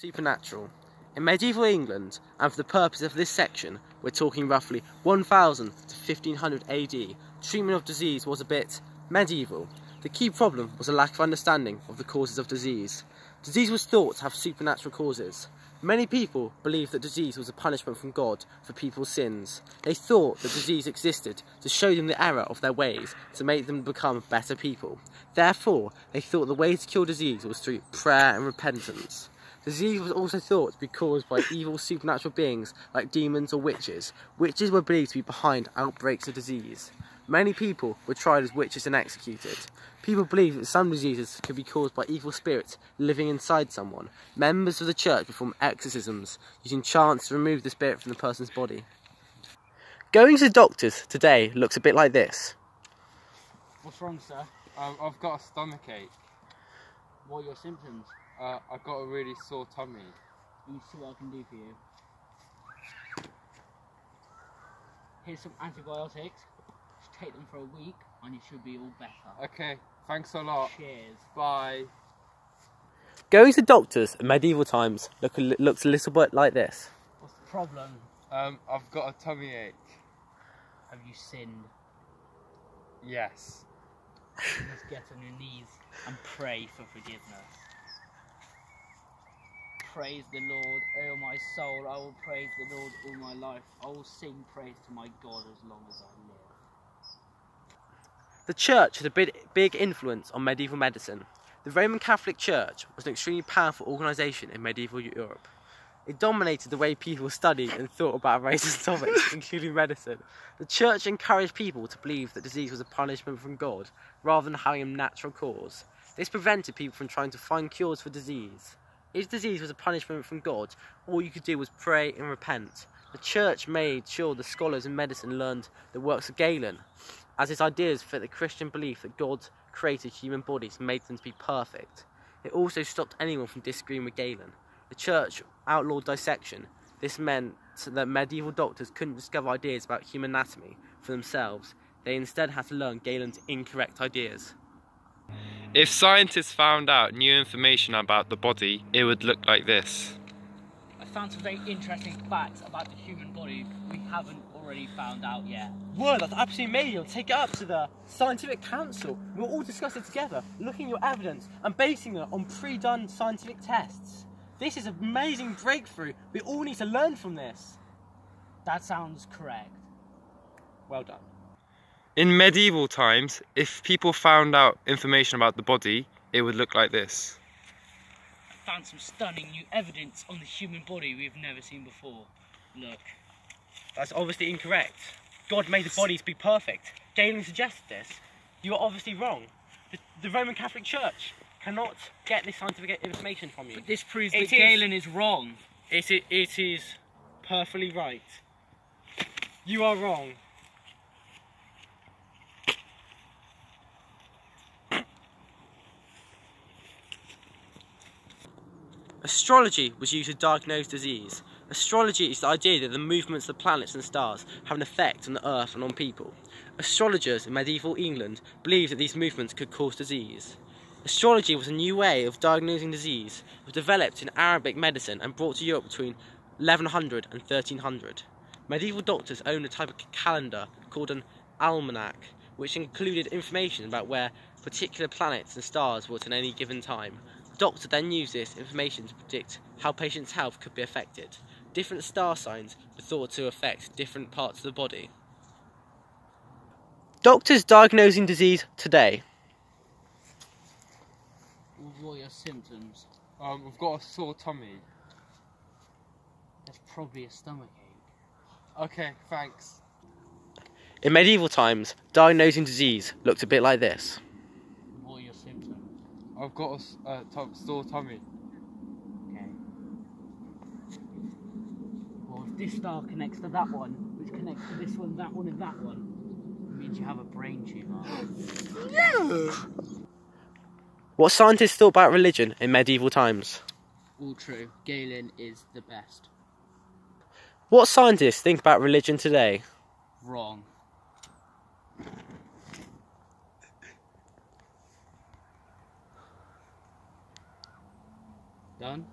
Supernatural. In medieval England, and for the purpose of this section, we're talking roughly 1000 to 1500 AD, treatment of disease was a bit medieval. The key problem was a lack of understanding of the causes of disease. Disease was thought to have supernatural causes. Many people believed that disease was a punishment from God for people's sins. They thought that disease existed to show them the error of their ways, to make them become better people. Therefore, they thought the way to cure disease was through prayer and repentance. Disease was also thought to be caused by evil supernatural beings like demons or witches. Witches were believed to be behind outbreaks of disease. Many people were tried as witches and executed. People believed that some diseases could be caused by evil spirits living inside someone. Members of the church performed exorcisms, using chants to remove the spirit from the person's body. Going to the doctors today looks a bit like this. What's wrong, sir? I've got a stomach ache. What are your symptoms? I've got a really sore tummy. Let me see what I can do for you. Here's some antibiotics. Just take them for a week and you should be all better. Okay, thanks a lot. Cheers. Bye. Going to doctors in medieval times looks a little bit like this. What's the problem? I've got a tummy ache. Have you sinned? Yes. You must get on your knees and pray for forgiveness. Praise the Lord, O my soul, I will praise the Lord all my life. I will sing praise to my God as long as I live. The church had a big influence on medieval medicine. The Roman Catholic Church was an extremely powerful organisation in medieval Europe. It dominated the way people studied and thought about a range of topics, including medicine. The church encouraged people to believe that disease was a punishment from God, rather than having a natural cause. This prevented people from trying to find cures for disease. If disease was a punishment from God, all you could do was pray and repent. The church made sure the scholars in medicine learned the works of Galen, as his ideas fit the Christian belief that God created human bodies and made them to be perfect. It also stopped anyone from disagreeing with Galen. The church outlawed dissection. This meant that medieval doctors couldn't discover ideas about human anatomy for themselves. They instead had to learn Galen's incorrect ideas. If scientists found out new information about the body, it would look like this. I found some very interesting facts about the human body we haven't already found out yet. Whoa, that's absolutely amazing. Take it up to the scientific council. We'll all discuss it together, looking at your evidence and basing it on pre-done scientific tests. This is an amazing breakthrough. We all need to learn from this. That sounds correct. Well done. In medieval times, if people found out information about the body, it would look like this. I found some stunning new evidence on the human body we've never seen before. Look. That's obviously incorrect. God made the body to be perfect. Galen suggested this. You are obviously wrong. The Roman Catholic Church cannot get this scientific information from you. But this proves that Galen is wrong. It is perfectly right. You are wrong. Astrology was used to diagnose disease. Astrology is the idea that the movements of the planets and stars have an effect on the earth and on people. Astrologers in medieval England believed that these movements could cause disease. Astrology was a new way of diagnosing disease. It was developed in Arabic medicine and brought to Europe between 1100 and 1300. Medieval doctors owned a type of calendar called an almanac, which included information about where particular planets and stars were at any given time. The doctor then used this information to predict how patients' health could be affected. Different star signs were thought to affect different parts of the body. Doctors diagnosing disease today. What are your symptoms? I've got a sore tummy. That's probably a stomachache. Okay, thanks. In medieval times, diagnosing disease looked a bit like this. What are your symptoms? I've got a sore tummy. Okay. Well, if this star connects to that one, which connects to this one, and that one, it means you have a brain tumour. No! What scientists thought about religion in medieval times? All true. Galen is the best. What scientists think about religion today? Wrong. Done?